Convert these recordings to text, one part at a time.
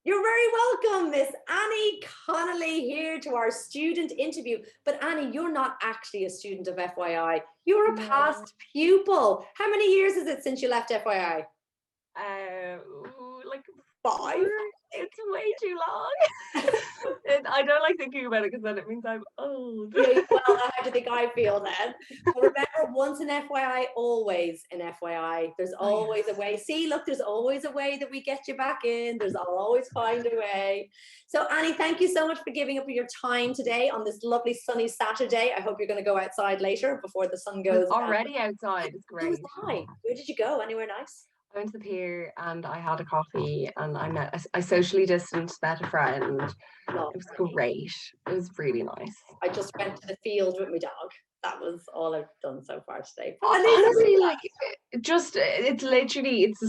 You're very welcome, Miss Annie Connolly, here to our student interview. But Annie, you're not actually a student of FYI. You're a No. past pupil. How many years is it since you left FYI? Like 4. 5. It's way too long. I don't like thinking about it because then it means I'm old. Yeah, well, how do you think I feel then? But remember, once an FYI, always an FYI. There's Oh yeah. always a way. See, look, there's always a way that we get you back in. I'll always find a way. So, Annie, thank you so much for giving up your time today on this lovely sunny Saturday. I hope you're going to go outside later before the sun I'm goes down. already outside. It's So was great. I. Where did you go? Anywhere nice? I went to the pier and I had a coffee and I socially distanced, met a friend. It was Lovely. great. It was really nice. I just went to the field with my dog. That was all I've done so far today. But at least Honestly, like it's just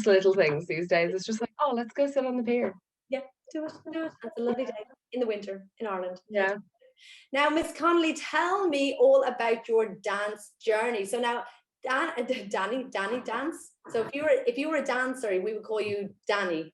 little things these days. It's just like, oh, let's go sit on the pier. yeah, do it, do it. It's a lovely day in the winter in Ireland. Yeah. Now, Miss Connolly, tell me all about your dance journey. So now, Danny dance. So if you were a dancer, we would call you Danny,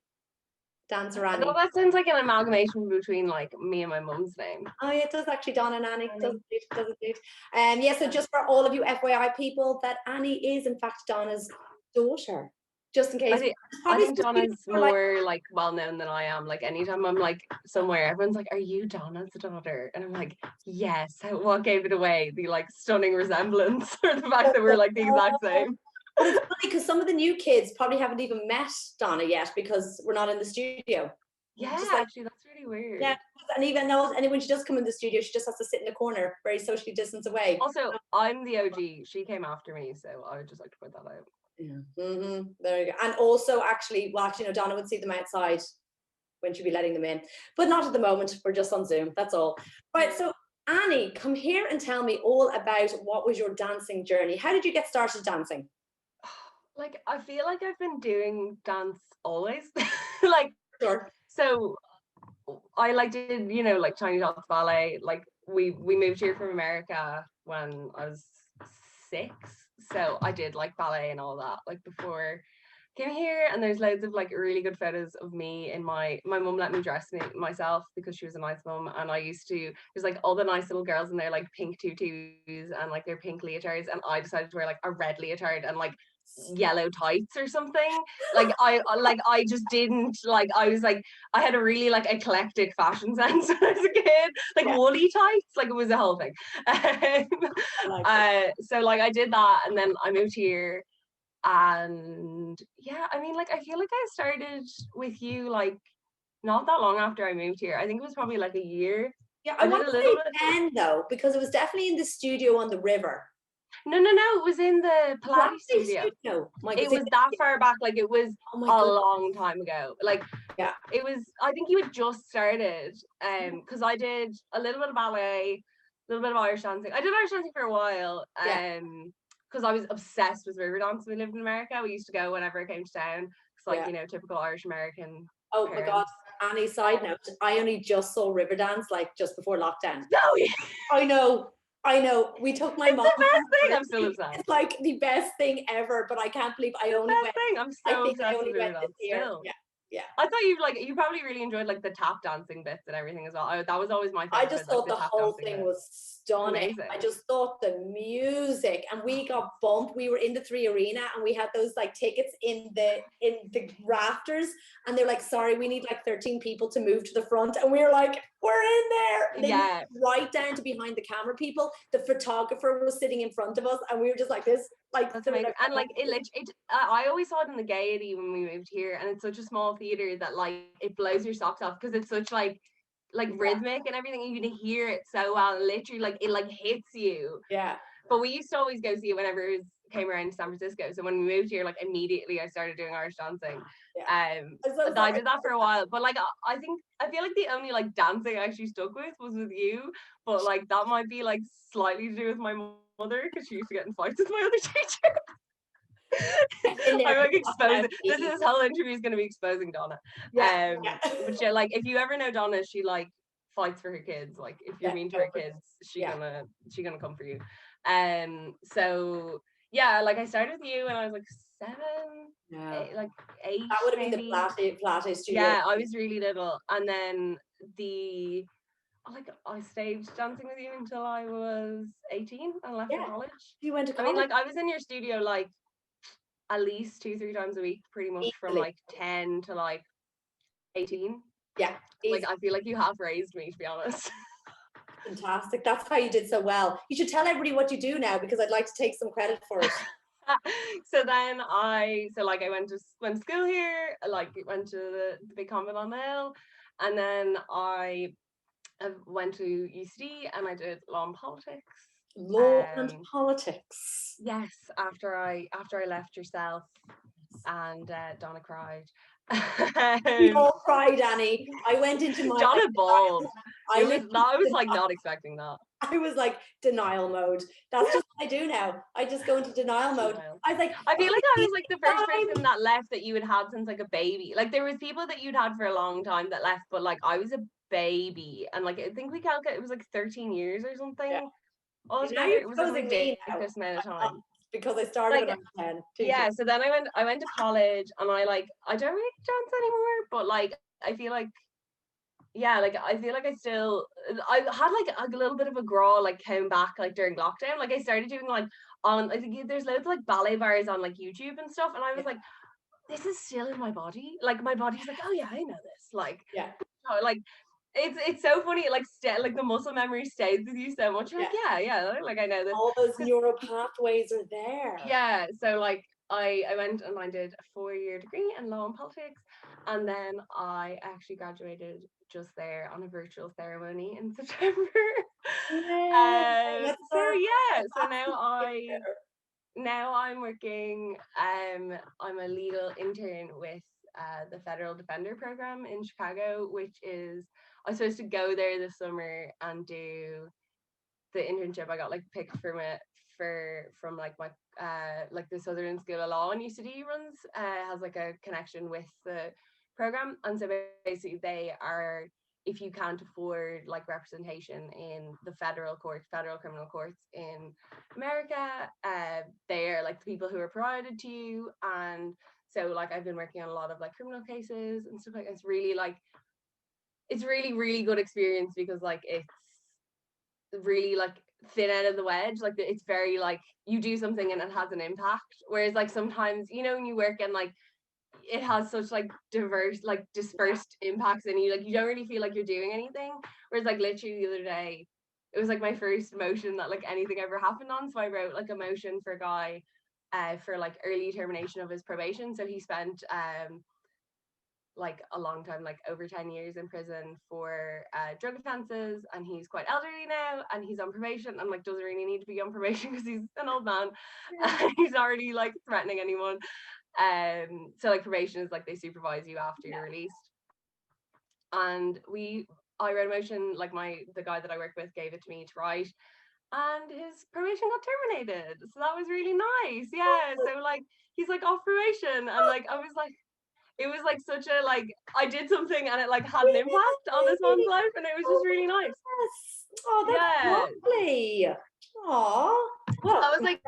Dancer No, Annie. that sounds like an amalgamation between like me and my mum's name. Oh, yeah, it does actually, Donna and Annie. Does Annie. it? Does it? Yeah. So just for all of you FYI people, that Annie is in fact Donna's daughter. Just in I case, think I probably think some people Donna's are like, more like well known than I am. Like anytime I'm like somewhere, everyone's like, "Are you Donna's daughter?" And I'm like, "Yes." What gave it away? The like stunning resemblance, or the fact that we're like the exact same. but it's funny because some of the new kids probably haven't even met Donna yet because we're not in the studio. Yeah, Just like, actually, that's really yeah, weird. and even knows, and when she does come in the studio, she just has to sit in a corner, very socially distanced away. Also, I'm the OG. She came after me, so I would just like to point that out. Yeah. There you go. And also, actually, well, actually, no, Donna would see them outside when she'd be letting them in, but not at the moment. We're just on Zoom. That's all. Right. So, Annie, come here and tell me all about what was your dancing journey. How did you get started dancing? Like, I feel like I've been doing dance always. Like, Sure. so I like did, like Chinese dance ballet. Like we moved here from America when I was 6. So I did like ballet and all that, like before I came here, and there's loads of like really good photos of me in my mum let me dress me myself because she was a nice mum, and I used to there's like all the nice little girls in their like pink tutus and like their pink leotards, and I decided to wear like a red leotard and like yellow tights or something. I just didn't like I was like I had a really like eclectic fashion sense when I was a kid, like Yeah, woolly tights, like it was a whole thing. I like it. So like I did that, and then I moved here, and yeah, I mean, like I feel like I started with you like not that long after I moved here. I think it was probably like a year. Yeah, I I did want a to little say bit. 10 though, because it was definitely in the studio on the river. No, no, no. It was in the Pilates Pilates studio. studio. My It God. was that far back. Like it was Oh my a goodness. long time ago. Like Yeah. it was. I think you had just started. Because I did a little bit of ballet, a little bit of Irish dancing. I did Irish dancing for a while. Yeah. Because I was obsessed with Riverdance when we lived in America. We used to go whenever I came to town. It's like Yeah. typical Irish American Oh my God. parents. Annie, side note, I only just saw Riverdance like just before lockdown. No, I know. I know. We took my it's mom the for best thing. her I'm still birthday. obsessed. It's like the best thing ever, but I can't believe I The only best went. thing. I'm I so think I obsessed with only went this Riverdance year. still. Yeah. Yeah. I thought you probably really enjoyed like the tap dancing bits and everything as well. That was always my I favorite just bit, like thought the the tap whole dancing thing bit. was It's stunning. I amazing. just thought the music, and we got bumped. We were in the Three Arena, and we had those like tickets in the rafters, and they're like, "Sorry, we need like 13 people to move to the front," and we were like, "We're in there." And they moved Yeah, right down to behind the camera people. The photographer was sitting in front of us, and we were just like this, like that's they were amazing. like, And like I always saw it in the Gaiety when we moved here, and it's such a small theater that like it blows your socks off because it's such like rhythmic and everything, and you can hear it so well. And literally, like it like hits you. yeah, But we used to always go see it whenever it came around to San Francisco. So when we moved here, like immediately I started doing Irish dancing. yeah. I'm so I sorry. did that for a while, but like I feel like the only like dancing I actually stuck with was with you. But like that might be like slightly to do with my mother because she used to get in fights with my other teacher. In there, I'm like now, exposing. This please. whole interview is going to be exposing Donna. Yeah, yeah, But she, like if you ever know Donna, she like fights for her kids. Like if you're yeah. mean to No, her kids, she yeah. gonna she gonna come for you. So yeah, like I started with you when I was like 7, 8, like 8. That would have been maybe. the Pilates studio. Yeah, I was really little, and then I stayed dancing with you until I was 18 and left for college. You went to I college. mean, like I was in your studio like at least 2-3 times a week, pretty much from like 10 to like 18. Yeah. Like I feel like you have raised me, to be honest. Fantastic. That's how you did so well. You should tell everybody what you do now, because I'd like to take some credit for it. So then I went to school here, like went to the big convent on the hill, and then I went to UCD and I did law and politics. Law and politics. Yes, after I left yourself and Donna cried. We all cried, Annie. I went into my Donna bawled. I was like not expecting that. I was like denial mode. That's just what I do now. I just go into denial mode. I was like, I feel like I was like the first person that left that you had had since like a baby. Like there was people that you'd had for a long time that left, but like I was a baby, and like I think we calculated it was like 13 years or something. Yeah. Altogether, it was a ridiculous amount of time. Because I started when I was 10. Yeah, so then I went to college, and I don't really dance anymore, but like I feel like I still I had like a little bit of a growl like came back like during lockdown. Like I started doing like I think there's loads of like ballet bars on like YouTube and stuff, and I was like, this is still in my body. Like my body's like, oh yeah, I know this. Like like it's so funny. Like like the muscle memory stays with you so much. You're like like I know this. All those neural pathways are there. Yeah, so like I went and I did a 4-year degree in law and politics, and then I actually graduated just there on a virtual ceremony in September. So now I'm working. I'm a legal intern with the Federal Defender Program in Chicago, which is I'm supposed to go there this summer and do the internship. I got like picked from like my like the Southern School of Law in UCD runs has like a connection with the program, and so basically they are, if you can't afford like representation in the federal criminal courts in America, they are like the people who are provided to you. And so like I've been working on a lot of like criminal cases and stuff like that. It's really good experience, because like it's really like thin out of the wedge. Like it's very like you do something and it has an impact, whereas like sometimes when you work and like it has such like diverse like dispersed impacts, and you don't really feel like you're doing anything, whereas like literally the other day it was like my first motion that like anything ever happened on, so I wrote like a motion for a guy for like early termination of his probation. So he spent like a long time, like over 10 years in prison for drug offenses, and he's quite elderly now, and he's on probation, and like doesn't really need to be on probation because he's an old man and he's already like threatening anyone. So like probation is like they supervise you after you're released. And I wrote a motion, like the guy that I work with gave it to me to write, and his probation got terminated, so that was really nice. So like he's like off probation, and like I was like, it was like such a like I did something and it like had an impact on this man's life, and it was just really nice. Oh, that's lovely. Aww. Well, I was like,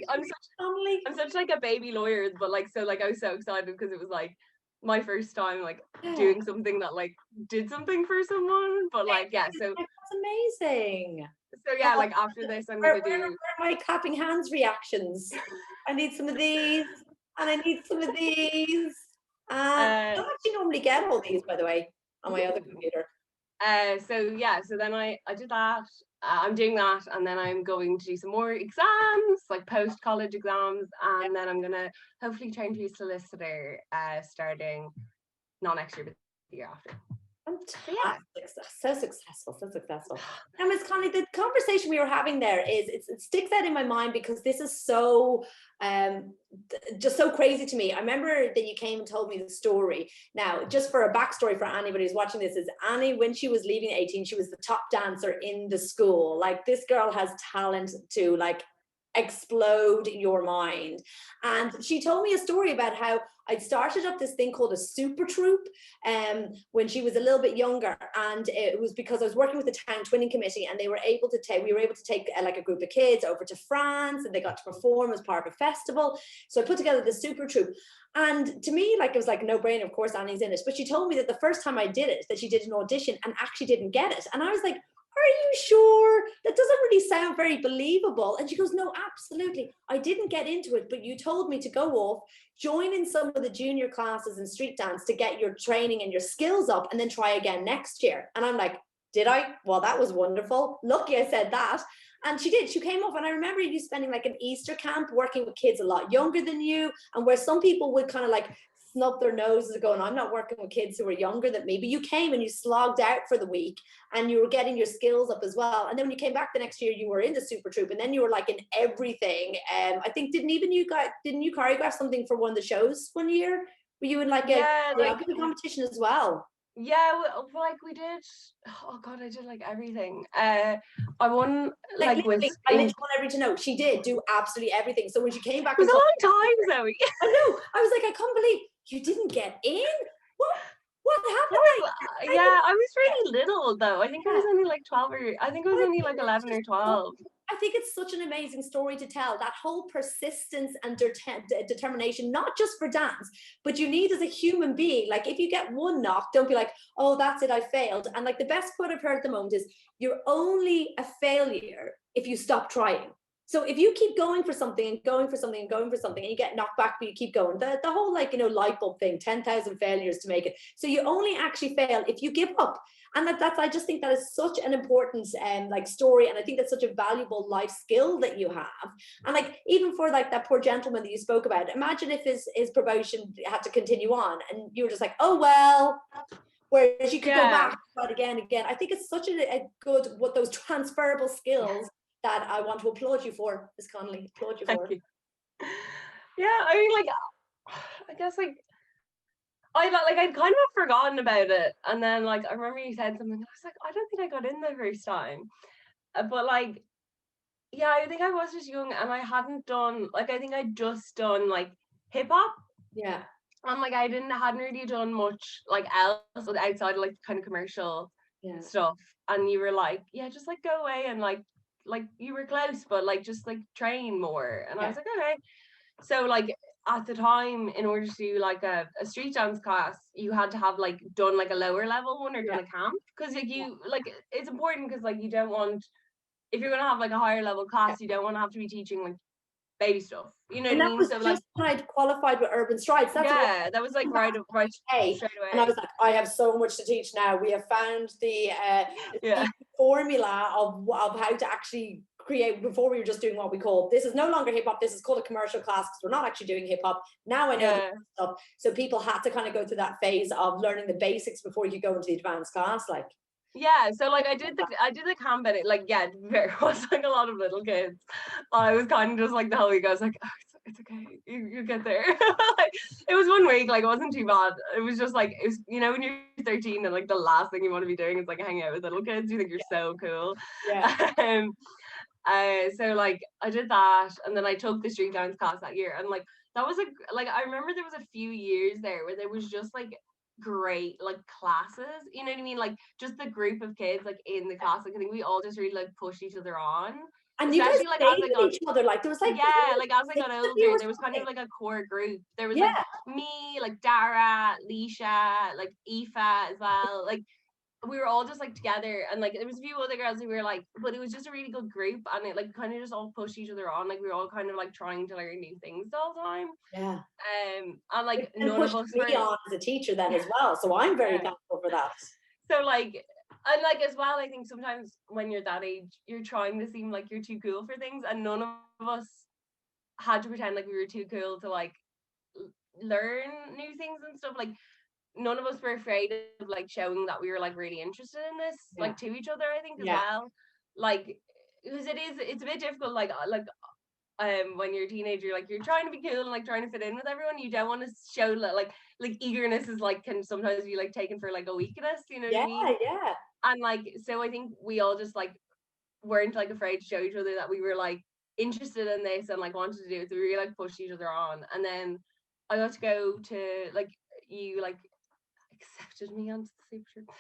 I'm such like a baby lawyer, but like so like I was so excited because it was like my first time like doing something that like did something for someone. But like so that's amazing. So like after this I'm gonna do my clapping hands reactions. I need some of these and I need some of these. I don't actually normally get all these, by the way, on my other computer. So then I did that. I'm doing that, and then I'm going to do some more exams, like post-college exams, and then I'm gonna hopefully train to be a solicitor starting not next year but the year after. So successful. Now, Ms. Connolly, the conversation we were having there it sticks out in my mind because this is so just so crazy to me. I remember that you came and told me the story. Now, just for a backstory for anybody who's watching this, is Annie, when she was leaving 18, she was the top dancer in the school. Like, this girl has talent to like explode your mind. And she told me a story about how I'd started up this thing called a super troupe when she was a little bit younger, and it was because I was working with the town twinning committee, and we were able to take like a group of kids over to France, and they got to perform as part of a festival. So I put together the super troupe, and to me, like, it was like a no-brainer. Of course Annie's in it, but she told me that the first time I did it, that she did an audition and actually didn't get it, and I was like, are you sure? That doesn't really sound very believable. And she goes, no, absolutely. I didn't get into it, but you told me to go off, join in some of the junior classes in street dance to get your training and your skills up, and then try again next year. And I'm like, did I? Well, that was wonderful. Lucky I said that. And she did. She came off, and I remember you spending like an Easter camp working with kids a lot younger than you, and where some people would kind of like snub their noses and going, I'm not working with kids who are younger than me. But you came and you slogged out for the week, and you were getting your skills up as well. And then when you came back the next year, you were in the super troupe, and then you were like in everything. I think didn't you choreograph something for one of the shows one year? Were you in like a choreography competition as well? Yeah, like we did. Oh God, I did like everything. I won like I literally want everybody to know she did do absolutely everything. So when she came back, it was a long time, Zoe. I know. I was like, I can't believe you didn't get in. What happened? I was really little though. I think I was only like 12, or I think it was only like 11 or 12. I think it's such an amazing story to tell, that whole persistence and determination, not just for dance, but you need as a human being. Like, if you get one knock, don't be like, oh, that's it, I failed. And like, the best quote I've heard at the moment is, you're only a failure if you stop trying. So if you keep going for something and going for something and going for something, and you get knocked back, but you keep going, the whole, like, light bulb thing, 10,000 failures to make it. So you only actually fail if you give up. And that's, I just think that is such an important like story, and I think that's such a valuable life skill that you have. And like, even for like that poor gentleman that you spoke about, imagine if his promotion had to continue on, and you were just like, oh well. Whereas you could go back again. I think it's such a good, what those transferable skills that I want to applaud you for, Ms. Connolly. Applaud you for. Thank you. Yeah, I mean, like, I guess like I'd kind of forgotten about it, and then like I remember you said something. I was like, I don't think I got in the first time, but like, yeah, I think I was just young, and I hadn't done like, I think I'd just done like hip hop. Yeah. And like, I hadn't really done much like else outside of like kind of commercial stuff. And you were like, yeah, just like go away, and like you were close, but like just like train more. And I was like, okay. So like, at the time, in order to do like a street dance class, you had to have like done like a lower level one, or done a camp, because like like, it's important, because like, you don't want, if you're gonna have like a higher level class, you don't want to have to be teaching like baby stuff, you know what I mean? So like, when I'd qualified with Urban Strides. That was like right straight away. And I was like, I have so much to teach now. We have found the formula of how to actually create. Before, we were just doing what we call, this is no longer hip hop, this is called a commercial class, because we're not actually doing hip hop. Now I know the stuff. So people had to kind of go through that phase of learning the basics before you go into the advanced class, like. Yeah, so like I did the camp, and it like, there was like a lot of little kids. I was kind of just like, the whole week I was like, oh, it's okay, you get there. Like, it was 1 week, like it wasn't too bad. It was just like, it was, when you're 13 and like the last thing you want to be doing is like hanging out with little kids, you think you're so cool. So like I did that, and then I took the street dance class that year, and like that was like I remember there was a few years there where there was just like great like classes, you know what I mean, like just the group of kids like in the class, like I think we all just really like pushed each other on, and you guys like as I got each other, like there was like like as I got older, there was kind of like a core group. There was like me, like Dara, Leisha, like Aoife as well, like we were all just like together, and like there was a few other girls who were like, but it was just a really good group, and it like kind of just all pushed each other on, like we were all kind of like trying to learn new things all the time. And like none of us me on as a teacher then as well, so I'm very thankful for that. So like, and like as well, I think sometimes when you're that age, you're trying to seem like you're too cool for things, and none of us had to pretend like we were too cool to like learn new things and stuff. Like none of us were afraid of like showing that we were like really interested in this, like to each other, I think as well. Like, because it's a bit difficult, like when you're a teenager, like you're trying to be cool and like trying to fit in with everyone. You don't want to show like eagerness is like, can sometimes be like taken for like a weakness, you know what I mean? And like, so I think we all just like weren't like afraid to show each other that we were like interested in this and like wanted to do it. So we really like pushed each other on. And then I got to go to like you like accepted me onto the super troop.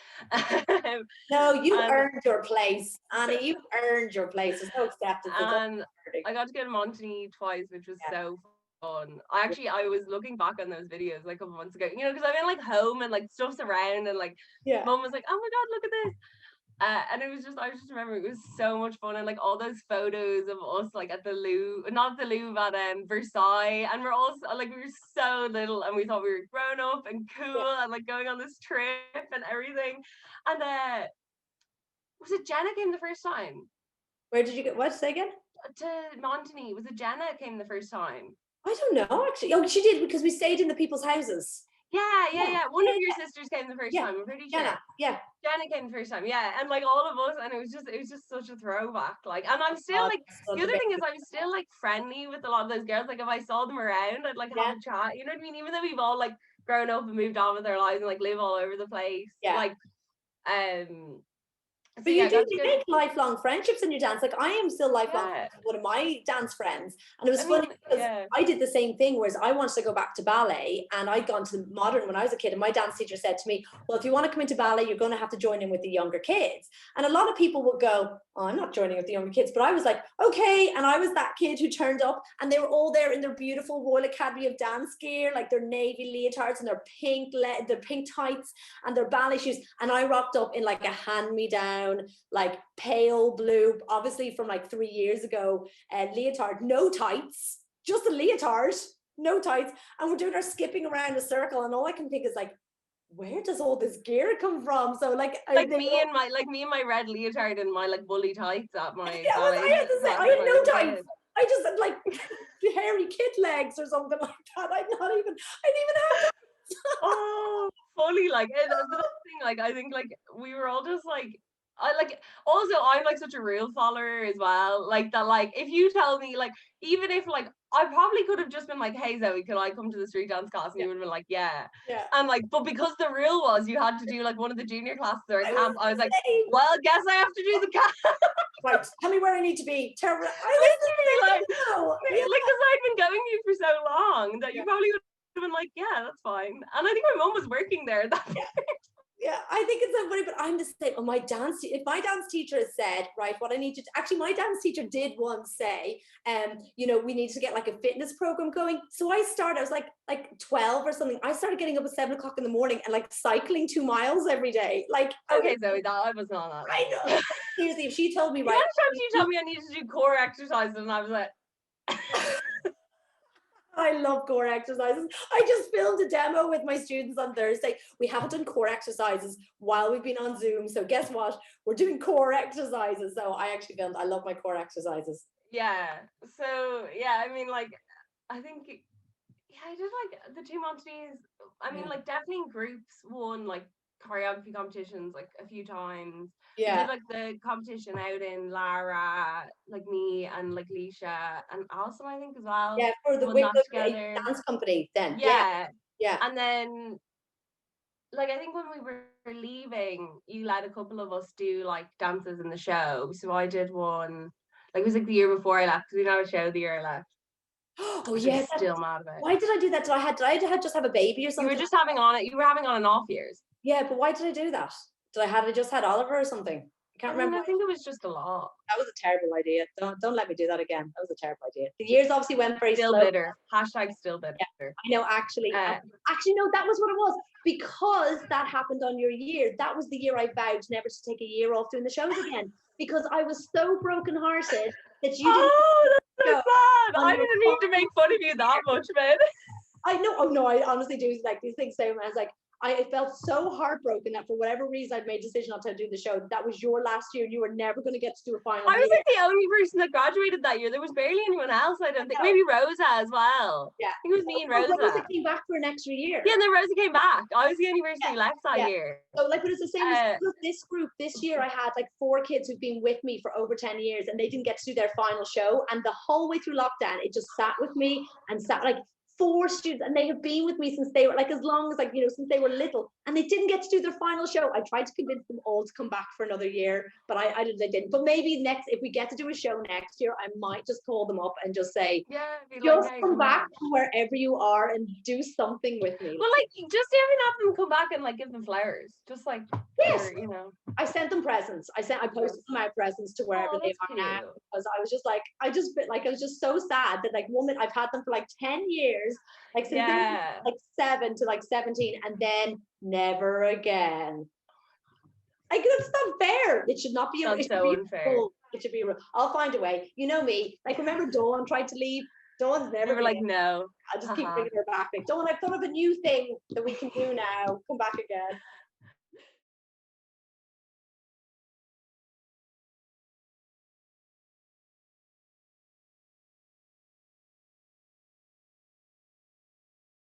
No, you and, earned your place, Annie. You earned your place. There's no acceptance. and I got to go to Montigny twice, which was so fun. I was looking back on those videos like a couple months ago, you know, because I've been like home and like stuff's around and like mom was like, oh my god, look at this. And it was just, I just remember it was so much fun, and like all those photos of us like at the Louvre, not the Louvre, at Versailles, and we're all like, we were so little and we thought we were grown up and cool and like going on this trip and everything. And was it Jenna came the first time? Where did you get, what, say again? To Montigny. Was it Jenna came the first time? I don't know actually. Oh, she did, because we stayed in the people's houses. Yeah. One of your sisters came the first time, I'm pretty sure. Jenna came the first time, and like all of us, and it was just such a throwback. Like, and I'm still like, the other thing is I'm still like friendly with a lot of those girls. Like if I saw them around, I'd like have a chat, you know what I mean? Even though we've all like grown up and moved on with our lives and like live all over the place. Like so but you make lifelong friendships in your dance. Like I am still lifelong friends with one of my dance friends, and it was funny because I did the same thing. Whereas I wanted to go back to ballet, and I'd gone to the modern when I was a kid, and my dance teacher said to me, "Well, if you want to come into ballet, you're going to have to join in with the younger kids." And a lot of people would go, "Oh, I'm not joining with the younger kids," but I was like, "Okay." And I was that kid who turned up, and they were all there in their beautiful Royal Academy of Dance gear, like their navy leotards and their pink tights and their ballet shoes, and I rocked up in like a hand-me-down, like pale blue, obviously from like 3 years ago, leotard, no tights, just a leotard, no tights, and we're doing our skipping around a circle, and all I can think is like, where does all this gear come from? So like me and my red leotard and my like woolly tights at my I had to say, I had no tights. I just had like hairy kid legs or something like that. I didn't even have tights. Oh, fully like that's the thing. Like I think like we were all just like, I like, also I'm like such a rule follower as well. Like that, like if you tell me like, even if like I probably could have just been like, hey Zoe, could I come to the street dance class? And you would have been like, yeah. And like, but because the rule was you had to do like one of the junior classes or a camp, I was like, well, guess I have to do the camp. Right, tell me where I need to be. Terrible. Like, because I'd been going to you for so long that you probably would have been like, yeah, that's fine. And I think my mom was working there at that point. Yeah, I think it's so funny, but I'm the same. Oh, if my dance teacher has said, right, what I need to, actually my dance teacher did once say, you know, we need to get like a fitness program going. So I was like 12 or something. I started getting up at 7 o'clock in the morning and like cycling 2 miles every day. Like, okay, Zoe, I was not on that. I know. Seriously, if she told me, right. She told me I needed to do core exercises, and I was like, I love core exercises. I just filmed a demo with my students on Thursday. We haven't done core exercises while we've been on Zoom. So guess what? We're doing core exercises. So I actually filmed. I love my core exercises. Yeah. So yeah, I mean, like, I think, I did like the 2 Montignys. I mean, like definitely in groups, won like choreography competitions like a few times. Yeah. We did like the competition out in Lara, like me and like Leisha and Alison, I think, as well. Yeah, for the dance company then. Yeah. And then like I think when we were leaving, you let a couple of us do like dances in the show. So I did one, like it was like the year before I left, because we didn't have a show the year I left. Oh yeah, still mad about it. Why did I do that? Did I just have a baby or something? You were just having on and off years. Yeah, but why did I do that? I just had Oliver or something? I can't remember. I think it was just a lot. That was a terrible idea. Don't let me do that again. That was a terrible idea. The years obviously went very still slow. Bitter. Hashtag still bitter. Yeah, I know, actually no, that was what it was, because that happened on your year. That was the year I vowed never to take a year off doing the shows again, because I was so brokenhearted that you didn't. Oh, that's so sad. I didn't need to make fun of you that much, man. I know. Oh no, I honestly do like these things. So I was like, I felt so heartbroken that for whatever reason I'd made a decision not to do the show. That was your last year, and you were never going to get to do a final. I was like the only person that graduated that year. There was barely anyone else. I don't think. Maybe Rosa as well. Yeah, I think it was me and Rosa. Rosa came back for an extra year. Yeah, and then Rosa came back. I was the only person who left that year. So like, but it's the same as this group. This year I had like 4 kids who've been with me for over 10 years, and they didn't get to do their final show. And the whole way through lockdown, it just sat with me and sat like 4 students, and they have been with me since they were like, as long as like, you know, since they were little, and they didn't get to do their final show. I tried to convince them all to come back for another year, but they didn't. But maybe if we get to do a show next year, I might just call them up and just say, just hey, come back from wherever you are and do something with me. Well, like, just even have them come back and like give them flowers, just like, yes, you know. I sent them presents. I posted them out presents to wherever they are now, because I was just like, I was just so sad that like I've had them for like 10 years, like since they were like 7 to like 17, and then never again. Like, that's not fair. It should not be. That's so unfair. It should be. I'll find a way. You know me. Like, remember Dawn tried to leave. Dawn's never been like, no. I'll just keep bringing her back. Like, Dawn, I've thought of a new thing that we can do now. Come back again.